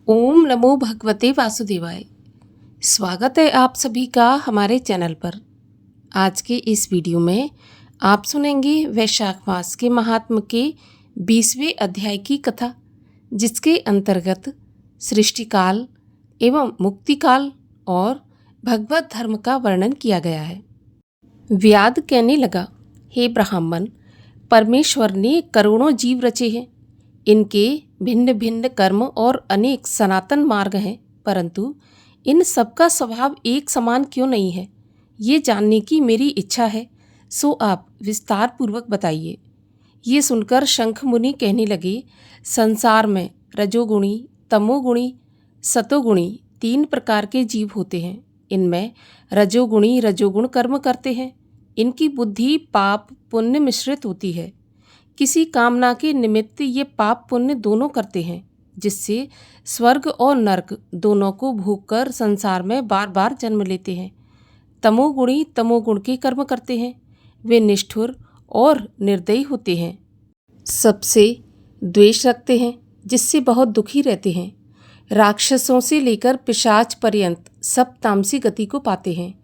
ओम नमो भगवते वासुदेवाय। स्वागत है आप सभी का हमारे चैनल पर। आज के इस वीडियो में आप सुनेंगे वैशाख मास के महात्म के 20वें अध्याय की कथा, जिसके अंतर्गत सृष्टिकाल एवं मुक्तिकाल और भगवत धर्म का वर्णन किया गया है। व्याध कहने लगा, हे ब्राह्मण, परमेश्वर ने करोड़ों जीव रचे हैं। इनके भिन्न भिन्न कर्म और अनेक सनातन मार्ग हैं, परंतु इन सबका स्वभाव एक समान क्यों नहीं है, ये जानने की मेरी इच्छा है, सो आप विस्तार पूर्वक बताइए। ये सुनकर शंख मुनि कहने लगे, संसार में रजोगुणी, तमोगुणी, सतोगुणी 3 प्रकार के जीव होते हैं। इनमें रजोगुणी रजोगुण कर्म करते हैं। इनकी बुद्धि पाप पुण्य मिश्रित होती है। किसी कामना के निमित्त ये पाप पुण्य दोनों करते हैं, जिससे स्वर्ग और नरक दोनों को भोगकर संसार में बार बार जन्म लेते हैं। तमोगुणी तमोगुण के कर्म करते हैं। वे निष्ठुर और निर्दयी होते हैं, सबसे द्वेष रखते हैं, जिससे बहुत दुखी रहते हैं। राक्षसों से लेकर पिशाच पर्यंत सब तामसी गति को पाते हैं।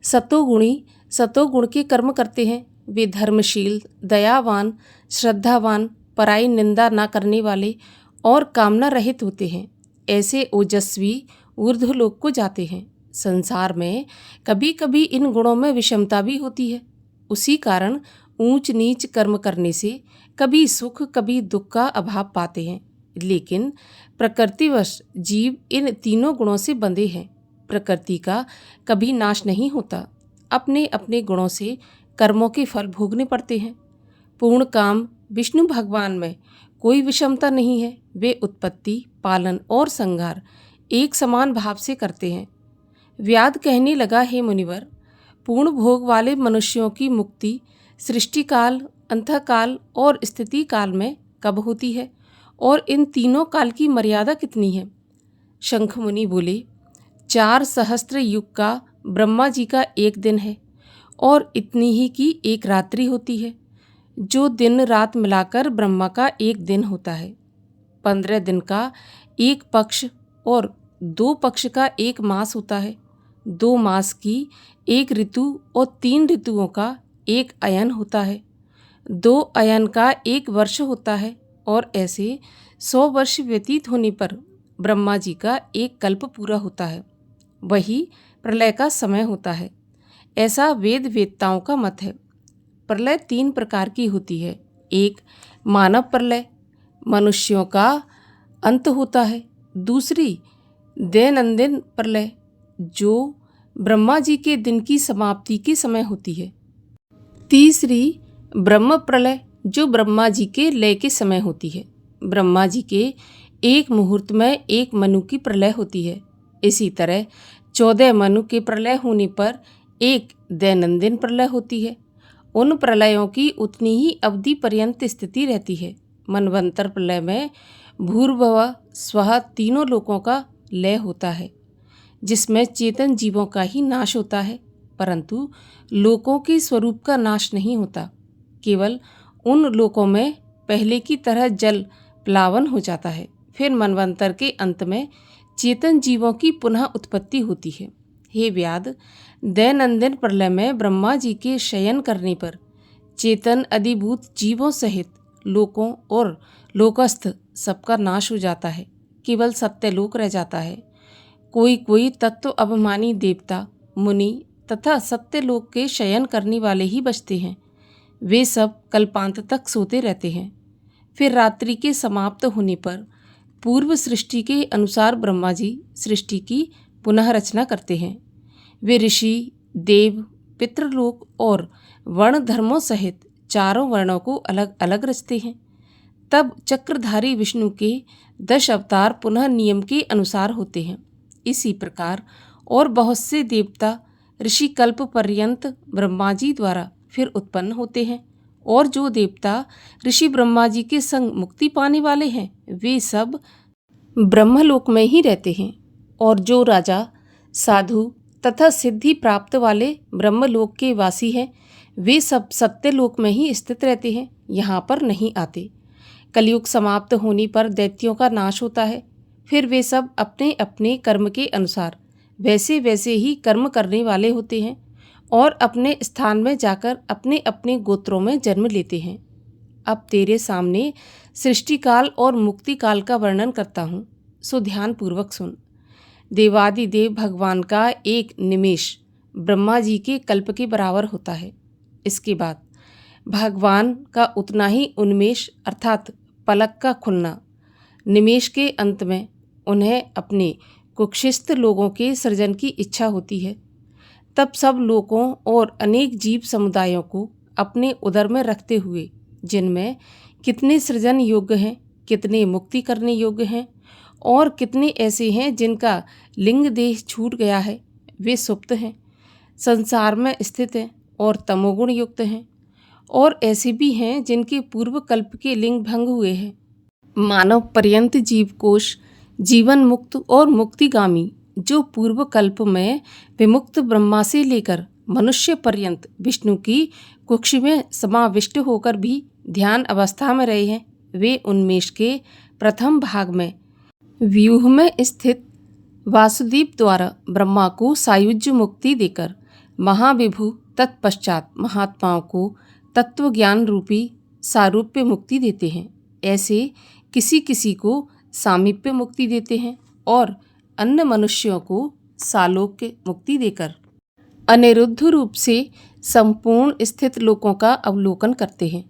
सतोगुणी सतोगुण के कर्म करते हैं। वे धर्मशील, दयावान, श्रद्धावान, पराई निंदा न करने वाले और कामना रहित होते हैं। ऐसे ओजस्वी ऊर्ध्वलोक को जाते हैं। संसार में कभी कभी इन गुणों में विषमता भी होती है। उसी कारण ऊंच नीच कर्म करने से कभी सुख कभी दुख का अभाव पाते हैं। लेकिन प्रकृतिवश जीव इन तीनों गुणों से बंधे हैं। प्रकृति का कभी नाश नहीं होता। अपने अपने गुणों से कर्मों के फल भोगने पड़ते हैं। पूर्ण काम विष्णु भगवान में कोई विषमता नहीं है। वे उत्पत्ति, पालन और संहार एक समान भाव से करते हैं। व्याध कहने लगा, हे मुनिवर, पूर्ण भोग वाले मनुष्यों की मुक्ति सृष्टिकाल, अंतकाल और स्थिति काल में कब होती है, और इन तीनों काल की मर्यादा कितनी है? शंख मुनि बोले, 4 सहस्त्र युग का ब्रह्मा जी का एक दिन है और इतनी ही की एक रात्रि होती है, जो दिन रात मिलाकर ब्रह्मा का एक दिन होता है। 15 दिन का एक पक्ष और 2 पक्ष का एक मास होता है। 2 मास की एक ऋतु और 3 ऋतुओं का एक अयन होता है। 2 अयन का एक वर्ष होता है, और ऐसे 100 वर्ष व्यतीत होने पर ब्रह्मा जी का एक कल्प पूरा होता है। वही प्रलय का समय होता है, ऐसा वेद वेत्ताओं का मत है। प्रलय 3 प्रकार की होती है। एक मानव प्रलय, मनुष्यों का अंत होता है। दूसरी दैनंदिन प्रलय, जो ब्रह्मा जी के दिन की समाप्ति के समय होती है। तीसरी ब्रह्म प्रलय, जो ब्रह्मा जी के लय के समय होती है। ब्रह्मा जी के एक मुहूर्त में एक मनु की प्रलय होती है। इसी तरह 14 मनु के प्रलय होने पर एक दैनंदिन प्रलय होती है। उन प्रलयों की उतनी ही अवधि पर्यंत स्थिति रहती है। मनवंतर प्रलय में भूर्भुवः स्वः तीनों लोकों का लय होता है, जिसमें चेतन जीवों का ही नाश होता है, परंतु लोकों के स्वरूप का नाश नहीं होता। केवल उन लोकों में पहले की तरह जल प्लावन हो जाता है। फिर मनवंतर के अंत में चेतन जीवों की पुनः उत्पत्ति होती है। हे व्याध, दैनंदिन प्रलय में ब्रह्मा जी के शयन करने पर चेतन अधिभूत जीवों सहित लोकों और लोकस्थ सबका नाश हो जाता है। केवल सत्यलोक रह जाता है। कोई कोई तत्व अभिमानी देवता, मुनि तथा सत्यलोक के शयन करने वाले ही बचते हैं। वे सब कल्पांत तक सोते रहते हैं। फिर रात्रि के समाप्त होने पर पूर्व सृष्टि के अनुसार ब्रह्मा जी सृष्टि की पुनः रचना करते हैं। वे ऋषि, देव, पितृलोक और वर्ण धर्मों सहित 4 वर्णों को अलग अलग रचते हैं। तब चक्रधारी विष्णु के 10 अवतार पुनः नियम के अनुसार होते हैं। इसी प्रकार और बहुत से देवता ऋषि कल्प पर्यंत ब्रह्मा जी द्वारा फिर उत्पन्न होते हैं, और जो देवता ऋषि ब्रह्मा जी के संग मुक्ति पाने वाले हैं, वे सब ब्रह्मलोक में ही रहते हैं। और जो राजा, साधु तथा सिद्धि प्राप्त वाले ब्रह्मलोक के वासी हैं, वे सब सत्यलोक में ही स्थित रहते हैं, यहाँ पर नहीं आते। कलयुग समाप्त होने पर दैत्यों का नाश होता है। फिर वे सब अपने अपने कर्म के अनुसार वैसे वैसे ही कर्म करने वाले होते हैं और अपने स्थान में जाकर अपने अपने गोत्रों में जन्म लेते हैं। अब तेरे सामने सृष्टिकाल और मुक्तिकाल का वर्णन करता हूँ, सो ध्यानपूर्वक सुन। देवादिदेव भगवान का एक निमेष ब्रह्मा जी के कल्प के बराबर होता है। इसके बाद भगवान का उतना ही उन्मेष अर्थात पलक का खुलना। निमेष के अंत में उन्हें अपने कुक्षिस्थ लोगों के सृजन की इच्छा होती है। तब सब लोगों और अनेक जीव समुदायों को अपने उदर में रखते हुए, जिनमें कितने सृजन योग्य हैं, कितने मुक्ति करने योग्य हैं और कितने ऐसे हैं जिनका लिंग देह छूट गया है, वे सुप्त हैं, संसार में स्थित हैं और तमोगुण युक्त हैं, और ऐसे भी हैं जिनके पूर्व कल्प के लिंग भंग हुए हैं। मानव पर्यंत जीवकोश जीवन मुक्त और मुक्तिगामी, जो पूर्व कल्प में विमुक्त ब्रह्मा से लेकर मनुष्य पर्यंत विष्णु की कुक्ष में समाविष्ट होकर भी ध्यान अवस्था में रहे हैं, वे उन्मेष के प्रथम भाग में व्यूह में स्थित वासुदेव द्वारा ब्रह्मा को सायुज्य मुक्ति देकर महाविभु तत्पश्चात महात्माओं को तत्व ज्ञान रूपी सारूप्य मुक्ति देते हैं। ऐसे किसी किसी को सामीप्य मुक्ति देते हैं और अन्य मनुष्यों को सालोक्य मुक्ति देकर अनिरुद्ध रूप से संपूर्ण स्थित लोकों का अवलोकन करते हैं।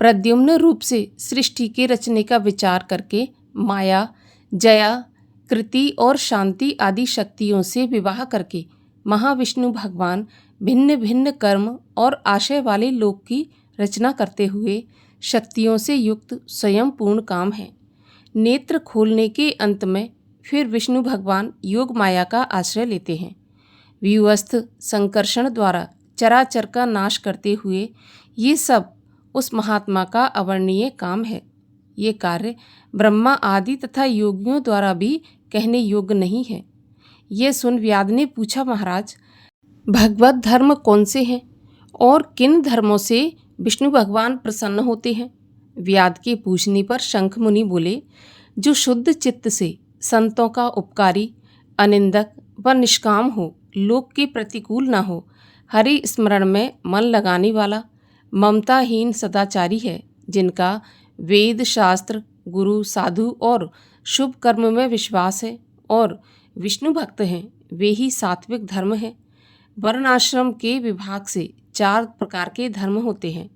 प्रद्युम्न रूप से सृष्टि के रचने का विचार करके माया, जया, कृति और शांति आदि शक्तियों से विवाह करके महाविष्णु भगवान भिन्न भिन्न कर्म और आशय वाले लोक की रचना करते हुए शक्तियों से युक्त स्वयं पूर्ण काम है। नेत्र खोलने के अंत में फिर विष्णु भगवान योग माया का आश्रय लेते हैं। व्यूवस्थ संकर्षण द्वारा चराचर का नाश करते हुए ये सब उस महात्मा का अवर्णनीय काम है। ये कार्य ब्रह्मा आदि तथा योगियों द्वारा भी कहने योग्य नहीं है। ये सुन व्याध ने पूछा, महाराज, भगवत धर्म कौन से हैं और किन धर्मों से विष्णु भगवान प्रसन्न होते हैं? व्याध के पूछने पर शंख मुनि बोले, जो शुद्ध चित्त से संतों का उपकारी, अनिंदक व निष्काम हो, लोक के प्रतिकूल न हो, हरि स्मरण में मन लगाने वाला, ममताहीन सदाचारी है, जिनका वेद शास्त्र, गुरु, साधु और शुभ कर्म में विश्वास है और विष्णु भक्त हैं, वे ही सात्विक धर्म है। वर्णाश्रम के विभाग से 4 प्रकार के धर्म होते हैं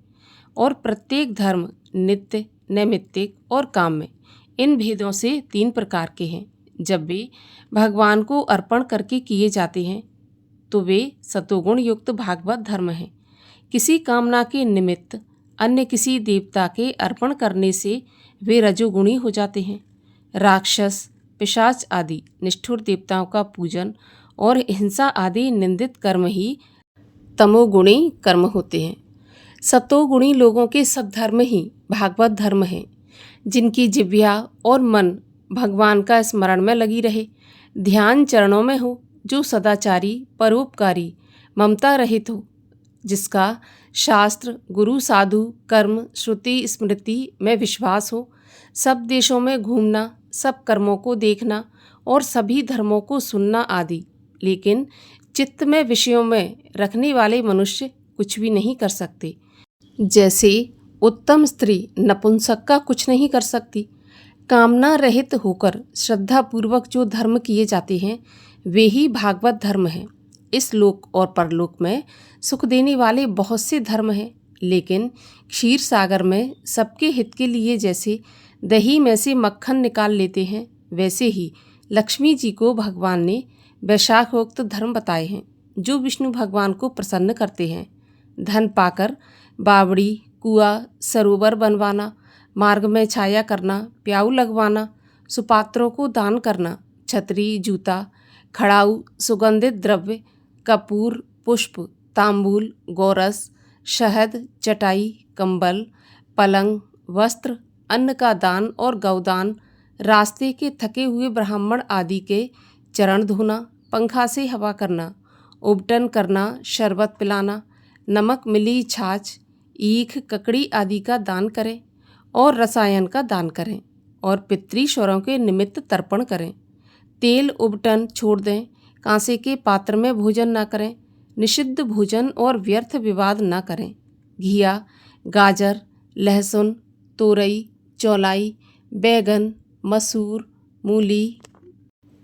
और प्रत्येक धर्म नित्य, नैमित्तिक और काम्य, इन भेदों से 3 प्रकार के हैं। जब वे भगवान को अर्पण करके किए जाते हैं तो वे सतोगुण युक्त भागवत धर्म हैं। किसी कामना के निमित्त अन्य किसी देवता के अर्पण करने से वे रजोगुणी हो जाते हैं। राक्षस, पिशाच आदि निष्ठुर देवताओं का पूजन और हिंसा आदि निंदित कर्म ही तमोगुणी कर्म होते हैं। सतोगुणी लोगों के सद्धर्म ही भागवत धर्म है, जिनकी जिह्वा और मन भगवान का स्मरण में लगी रहे, ध्यान चरणों में हो, जो सदाचारी, परोपकारी, ममता रहित हो, जिसका शास्त्र, गुरु, साधु, कर्म, श्रुति, स्मृति में विश्वास हो, सब देशों में घूमना, सब कर्मों को देखना और सभी धर्मों को सुनना आदि, लेकिन चित्त में विषयों में रखने वाले मनुष्य कुछ भी नहीं कर सकते। जैसे उत्तम स्त्री नपुंसक का कुछ नहीं कर सकती। कामना रहित होकर श्रद्धापूर्वक जो धर्म किए जाते हैं वे ही भागवत धर्म हैं। इस लोक और परलोक में सुख देने वाले बहुत से धर्म हैं, लेकिन क्षीर सागर में सबके हित के लिए जैसे दही में से मक्खन निकाल लेते हैं, वैसे ही लक्ष्मी जी को भगवान ने वैशाखोक्त धर्म बताए हैं, जो विष्णु भगवान को प्रसन्न करते हैं। धन पाकर बावड़ी, कुआं, सरोवर बनवाना, मार्ग में छाया करना, प्याऊ लगवाना, सुपात्रों को दान करना, छतरी, जूता, खड़ाऊ, सुगंधित द्रव्य, कपूर, पुष्प, तांबूल, गोरस, शहद, चटाई, कंबल, पलंग, वस्त्र, अन्न का दान और गौदान, रास्ते के थके हुए ब्राह्मण आदि के चरण धोना, पंखा से हवा करना, उबटन करना, शरबत पिलाना, नमक मिली छाछ, ईख, ककड़ी आदि का दान करें और रसायन का दान करें और पितृश्वरों के निमित्त तर्पण करें। तेल उबटन छोड़ दें। कांसे के पात्र में भोजन न करें। निषिद्ध भोजन और व्यर्थ विवाद न करें। घिया, गाजर, लहसुन, तोरई, चौलाई, बैगन, मसूर, मूली,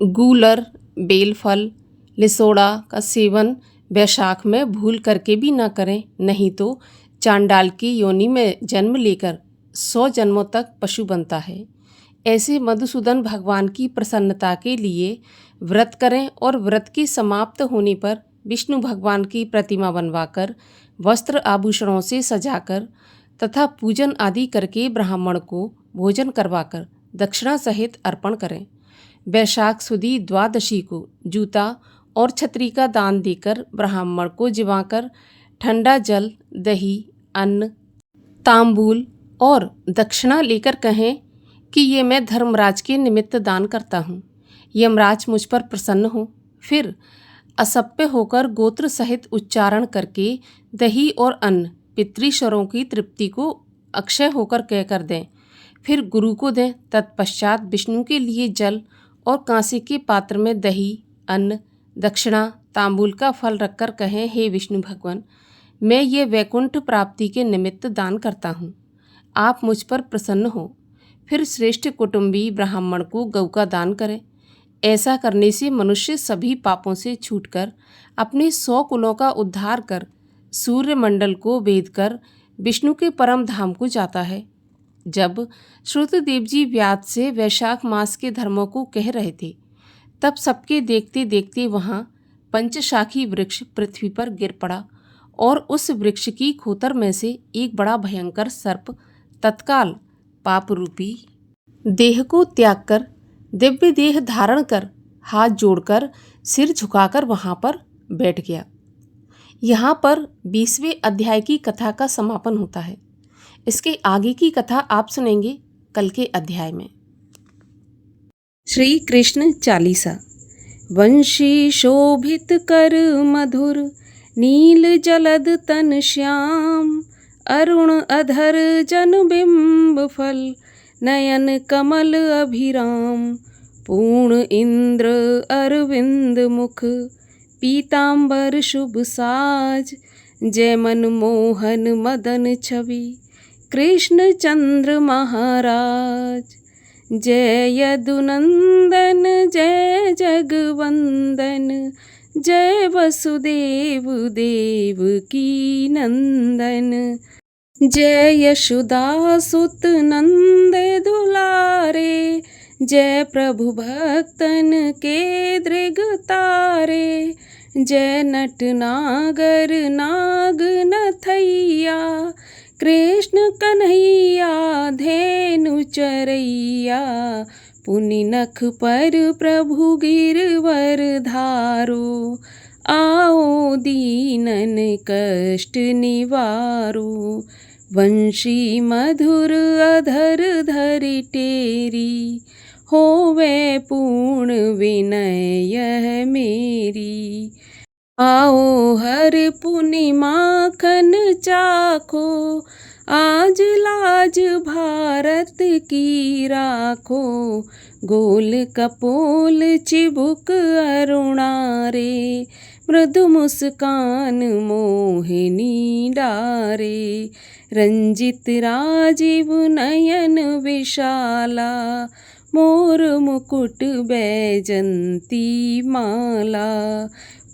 गूलर, बेलफल, लिसोड़ा का सेवन वैशाख में भूल करके भी न करें, नहीं तो चांडाल की योनि में जन्म लेकर 100 जन्मों तक पशु बनता है। ऐसे मधुसूदन भगवान की प्रसन्नता के लिए व्रत करें और व्रत के समाप्त होने पर विष्णु भगवान की प्रतिमा बनवाकर वस्त्र आभूषणों से सजाकर तथा पूजन आदि करके ब्राह्मण को भोजन करवाकर दक्षिणा सहित अर्पण करें। वैशाख सुदी द्वादशी को जूता और छतरी का दान देकर ब्राह्मण को जिवाकर ठंडा जल, दही, अन्न, तांबूल और दक्षिणा लेकर कहें कि ये मैं धर्मराज के निमित्त दान करता हूँ, यमराज मुझ पर प्रसन्न हो। फिर असभ्य होकर गोत्र सहित उच्चारण करके दही और अन्न पितृश्वरों की तृप्ति को अक्षय होकर कहकर दें। फिर गुरु को दें। तत्पश्चात विष्णु के लिए जल और कांसे के पात्र में दही, अन्न, दक्षिणा, तांबूल का फल रखकर कहें, हे विष्णु भगवान, मैं ये वैकुंठ प्राप्ति के निमित्त दान करता हूँ, आप मुझ पर प्रसन्न हो। फिर श्रेष्ठ कुटुंबी ब्राह्मण को गौ का दान करें। ऐसा करने से मनुष्य सभी पापों से छूटकर अपने 100 कुलों का उद्धार कर सूर्यमंडल को भेद कर विष्णु के परम धाम को जाता है। जब श्रुतदेव जी व्यास से वैशाख मास के धर्मों को कह रहे थे, तब सबके देखते देखते वहाँ पंचशाखी वृक्ष पृथ्वी पर गिर पड़ा और उस वृक्ष की खोतर में से एक बड़ा भयंकर सर्प तत्काल पाप रूपी देह को त्याग कर दिव्य देह धारण कर हाथ जोड़कर सिर झुकाकर वहाँ पर बैठ गया। यहाँ पर 20वें अध्याय की कथा का समापन होता है। इसके आगे की कथा आप सुनेंगे कल के अध्याय में। श्री कृष्ण चालीसा। वंशी शोभित कर मधुर, नील जलद तन श्याम, अरुण अधर जन बिंब फल, नयन कमल अभिराम, पूर्ण इंद्र अरविंद मुख, पीतांबर शुभ साज, जय मन मोहन मदन छवि, कृष्ण चंद्र महाराज। जय यदुनंदन जय जगवंदन, जय वसुदेव देव की नंदन, जय यशोदा सुत नंद दुलारे, जय प्रभु भक्तन के दृग तारे, जय नट नागर नाग नथैया, कृष्ण कन्हैया धेनु चरैया, पुनि नख पर प्रभु गिरवर धारो, आओ दीनन कष्ट निवारो। वंशी मधुर अधर धरि टेरी, होवे पूर्ण विनय यह मेरी। आओ हर पुनि माखन चाखो, आज लाज भारत की राखो, गोल कपोल चिबुक अरुणारे, मृदु मुस्कान मोहिनी डारे, रंजित राजीव नयन विशाला, मोर मुकुट बैजंती माला,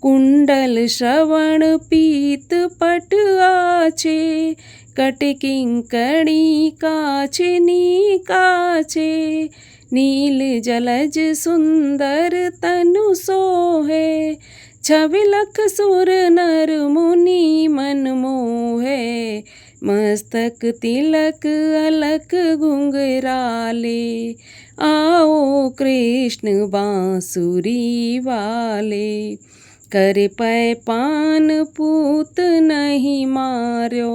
कुंडल श्रवण पीत पट आछे, कटकिंकणी काछनी काछे, नील जलज सुंदर तनु सोहे, छविलख सुर नर मुनि मन मोहे, मस्तक तिलक अलक घुंघराले, आओ कृष्ण बांसुरी वाले। करे पै पान पूत नहीं मार्यो,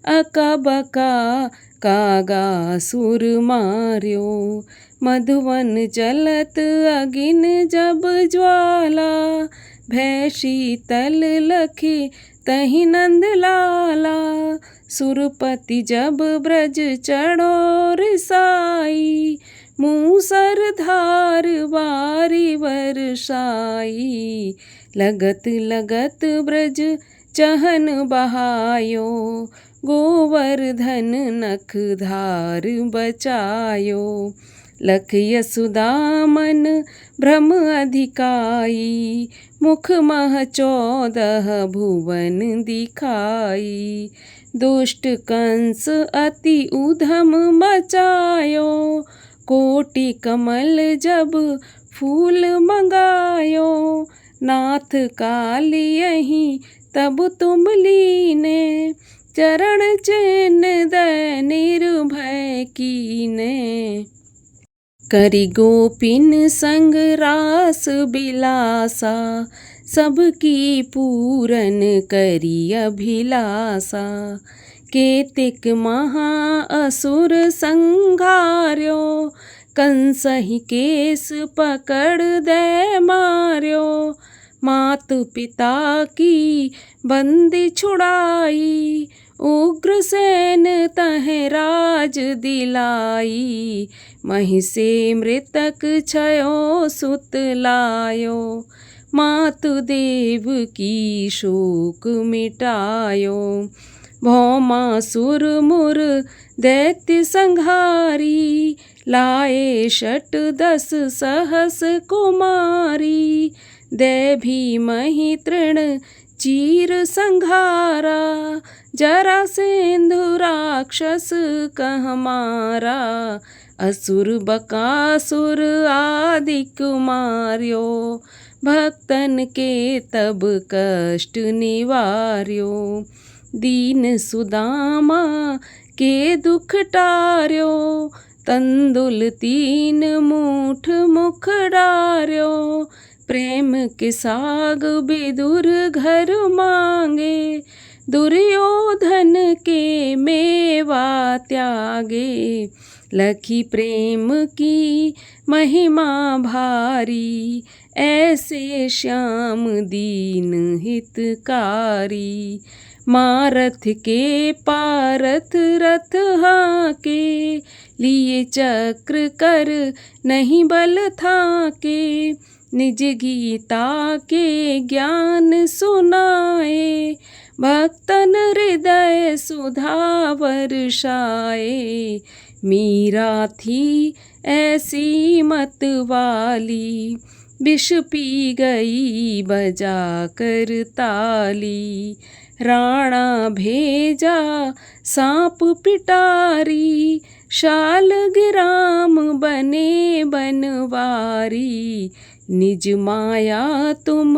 अका बका कागा सुर मार्यो, मधुवन जलत अगिन जब ज्वाला, भय शीतल लखी तहि नंद लाला, सुरपति जब ब्रज चढ़ो रिसाई, मूसरधार बारी वर्षाई। लगत लगत ब्रज चहन बहायो, गोवर्धन नख धार बचायो। लख यशोदा मन भ्रम अधिकाई, मुख मह 14 भुवन दिखाई। दुष्ट कंस अति उधम मचायो, कोटि कमल जब फूल मंगायो। नाथ काली यहीं तब तुम लीने, चरण चिन्ह दय निर्भय कीने। करी गोपिन संग रास बिलासा, सबकी पूरन करी अभिलाषा। केतिक महा असुर संघार्यो, कंसहि केस पकड़ दे मार्यो। मात पिता की बंदी छुड़ाई, उग्रसेन तहें राज दिलाई। महिषे मृतक छयो सुत लायो, मातुदेव की शोक मिटायो। भौमासुर मुर दैत्य संहारी, लाए 10 सहस कुमारी। दे भीमहि तृण चीर संघारा, जरासेंधु राक्षस कह मारा। असुर बकासुर आदिक मार्यो, भक्तन के तब कष्ट निवार्यो। दीन सुदामा के दुख टार्यो, तंदुल 3 मूठ मुख डार्यो। प्रेम के साग विदुर घर मांगे, दुर्योधन के मेवा त्यागे। लखी प्रेम की महिमा भारी, ऐसे श्याम दीन हितकारी। मारथ के पारथ रथ हाके, लिए चक्र कर नहीं बल थाके। निज गीता के ज्ञान सुनाए, भक्तन हृदय सुधा वर्षाए। मीरा थी ऐसी मत वाली, विष पी गई बजा कर ताली। राणा भेजा सांप पिटारी, शालग्राम बने बनवारी। निज माया तुम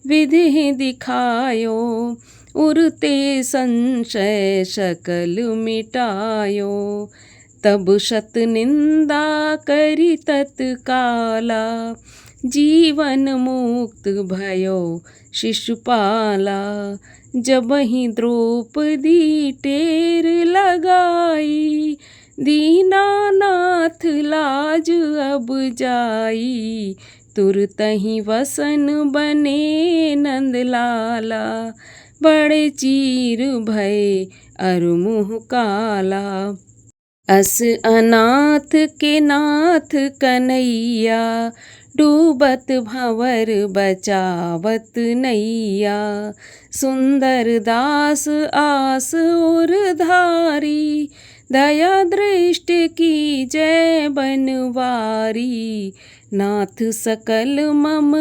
विधि दिखायो, उरते संशय सकल मिटायो। तब शत निंदा करी तत्काला, जीवन मुक्त भयो शिशुपाला। जबहि द्रौपदी टेर लगाई, दीनानाथ लाज अब जाई। तुरतहि वसन बने नंदलाला, बड़े चीर भय अरु मुँह काला। अस अनाथ के नाथ कन्हैया, डूबत भंवर बचावत नैया। सुंदर दास आस उर धारी, दया दृष्टि की जय बनवारी। नाथ सकल मम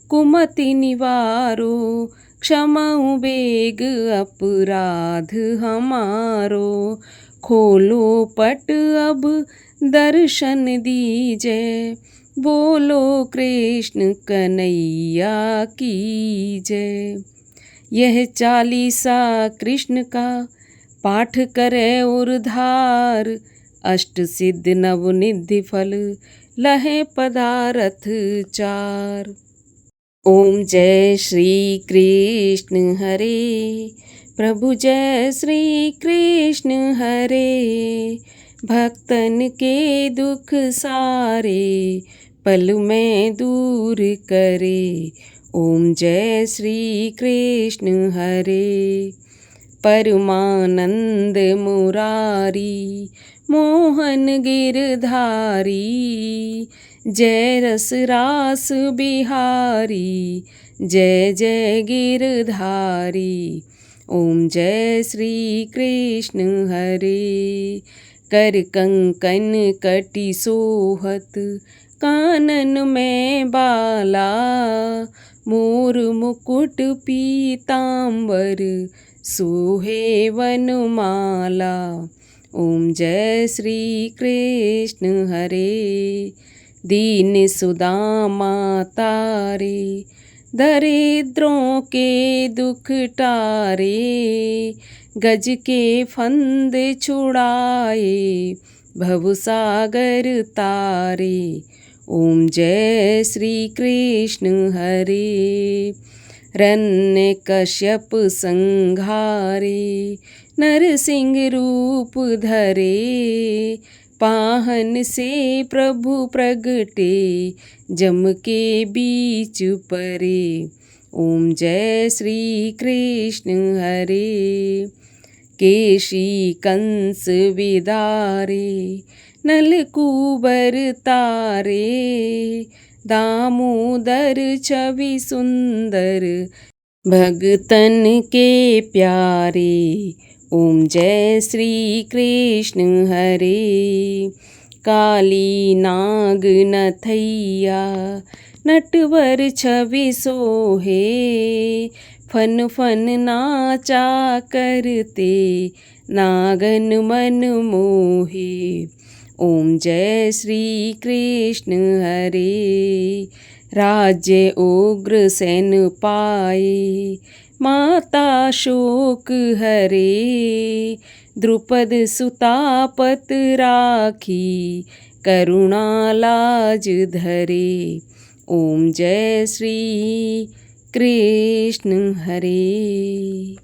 कुमति निवारो, क्षमाउ बेग अपराध हमारो। खोलो पट अब दर्शन दीजे, बोलो कृष्ण कन्हैया की जय। यह 40 कृष्ण का पाठ करे उर्धार, अष्ट सिद्ध नवनिधि फल लहे पदारथ 4। ओम जय श्री कृष्ण हरे, प्रभु जय श्री कृष्ण हरे। भक्तन के दुख सारे पल में दूर करे, ओम जय श्री कृष्ण हरे। परमानंद मुरारी मोहन गिरधारी। जय रस रास बिहारी, जय जय गिरधारी। ओम जय श्री कृष्ण हरे। कर कंकन कटि सोहत, कानन में बाला। मोर मुकुट पीतांबर, सोहे वनमाला। ओम जय श्री कृष्ण हरे। दीन सुदामा तारे, दरिद्रों के दुख टारे। गज के फंद छुड़ाए, भवसागर तारे। ओम जय श्री कृष्ण हरे। रण्य कश्यप संहारे, नरसिंह रूप धरे। पाहन से प्रभु प्रगटे, जम के बीच परे। ओम जय श्री कृष्ण हरे। केशी कंस विदारे, नलकूबर तारे। दामोदर छवि सुंदर, भगतन के प्यारे। ओम जय श्री कृष्ण हरे। काली नाग नथैया, नटवर छवि सोहे। फन फन नाचा करते, नागन मन मोहे। ओम जय श्री कृष्ण हरे। राज्य उग्र सेन पाए, माता शोक हरे। द्रुपद सुता पत राखी, करुणा लाज धरे। ओम जय श्री कृष्ण हरे।